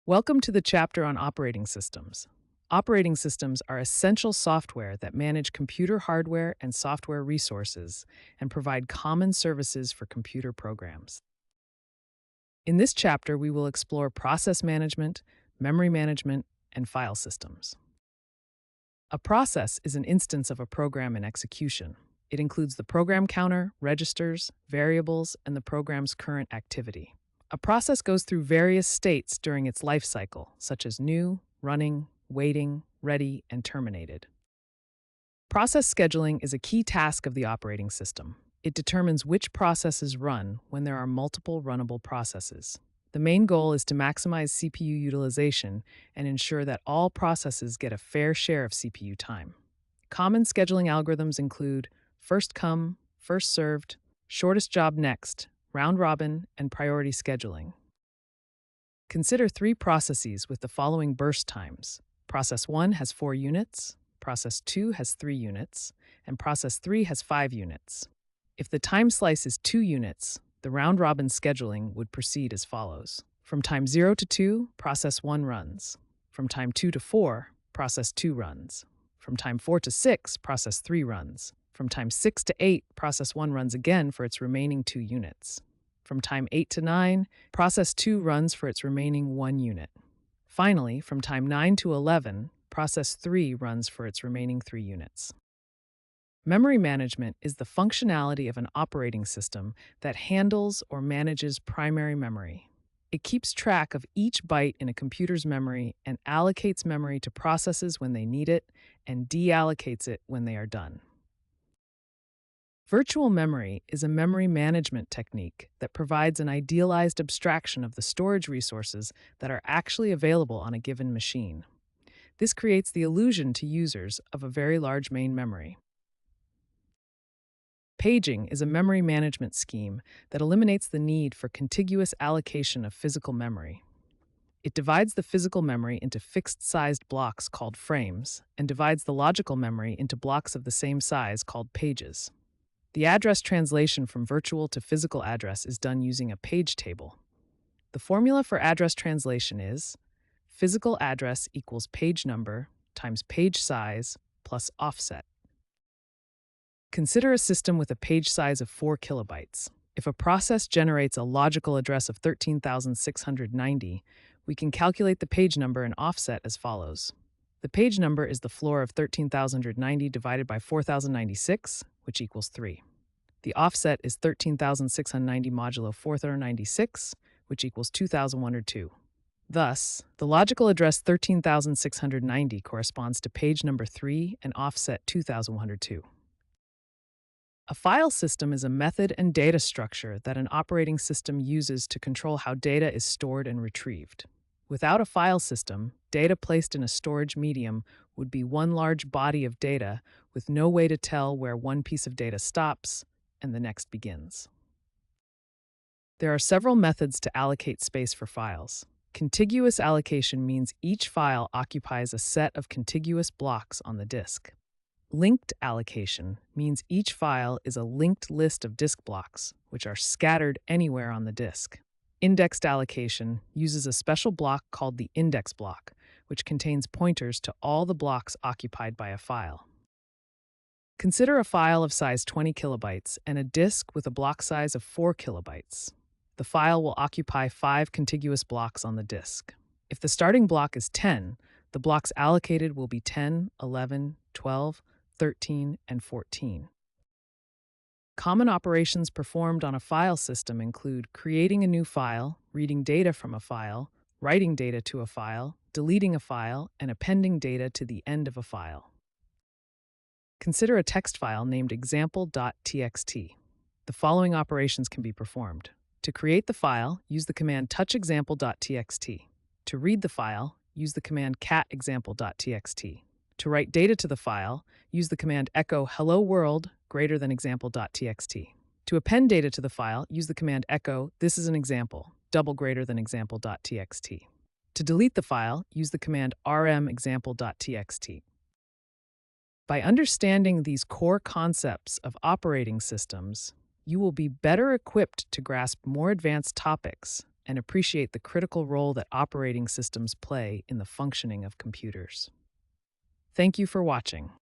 Welcome to the chapter on operating systems. Operating systems are essential software that manage computer hardware and software resources and provide common services for computer programs. In this chapter, we will explore process management, memory management, and file systems. A process is an instance of a program in execution. It includes the program counter, registers, variables, and the program's current activity. A process goes through various states during its life cycle, such as new, running, waiting, ready, and terminated. Process scheduling is a key task of the operating system. It determines which processes run when there are multiple runnable processes. The main goal is to maximize CPU utilization and ensure that all processes get a fair share of CPU time. Common scheduling algorithms include first come, first served, shortest job next, round robin, and priority scheduling. Consider three processes with the following burst times. Process 1 has 4 units, Process 2 has 3 units, and Process 3 has 5 units. If the time slice is 2 units, the round robin scheduling would proceed as follows. From time 0 to 2, Process 1 runs. From time 2 to 4, Process 2 runs. From time 4 to 6, Process 3 runs. From time 6 to 8, Process 1 runs again for its remaining 2 units. From time 8 to 9, Process 2 runs for its remaining 1 unit. Finally, from time 9 to 11, Process 3 runs for its remaining 3 units. Memory management is the functionality of an operating system that handles or manages primary memory. It keeps track of each byte in a computer's memory and allocates memory to processes when they need it and deallocates it when they are done. Virtual memory is a memory management technique that provides an idealized abstraction of the storage resources that are actually available on a given machine. This creates the illusion to users of a very large main memory. Paging is a memory management scheme that eliminates the need for contiguous allocation of physical memory. It divides the physical memory into fixed-sized blocks called frames and divides the logical memory into blocks of the same size called pages. The address translation from virtual to physical address is done using a page table. The formula for address translation is physical address equals page number times page size plus offset. Consider a system with a page size of 4 kilobytes. If a process generates a logical address of 13,690, we can calculate the page number and offset as follows. The page number is the floor of 13,090 divided by 4,096, which equals 3. The offset is 13,690 modulo 496, which equals 2,102. Thus, the logical address 13,690 corresponds to page number 3 and offset 2,102. A file system is a method and data structure that an operating system uses to control how data is stored and retrieved. Without a file system, data placed in a storage medium would be one large body of data with no way to tell where one piece of data stops and the next begins. There are several methods to allocate space for files. Contiguous allocation means each file occupies a set of contiguous blocks on the disk. Linked allocation means each file is a linked list of disk blocks, which are scattered anywhere on the disk. Indexed allocation uses a special block called the index block, which contains pointers to all the blocks occupied by a file. Consider a file of size 20 kilobytes and a disk with a block size of 4 kilobytes. The file will occupy 5 contiguous blocks on the disk. If the starting block is 10, the blocks allocated will be 10, 11, 12, 13, and 14. Common operations performed on a file system include creating a new file, reading data from a file, writing data to a file, deleting a file, and appending data to the end of a file. Consider a text file named example.txt. The following operations can be performed. To create the file, use the command touchexample.txt. To read the file, use the command catexample.txt. To write data to the file, use the command echo hello world greater than example.txt. To append data to the file, use the command echo this is an example, double greater than example.txt. To delete the file, use the command rmexample.txt. By understanding these core concepts of operating systems, you will be better equipped to grasp more advanced topics and appreciate the critical role that operating systems play in the functioning of computers. Thank you for watching.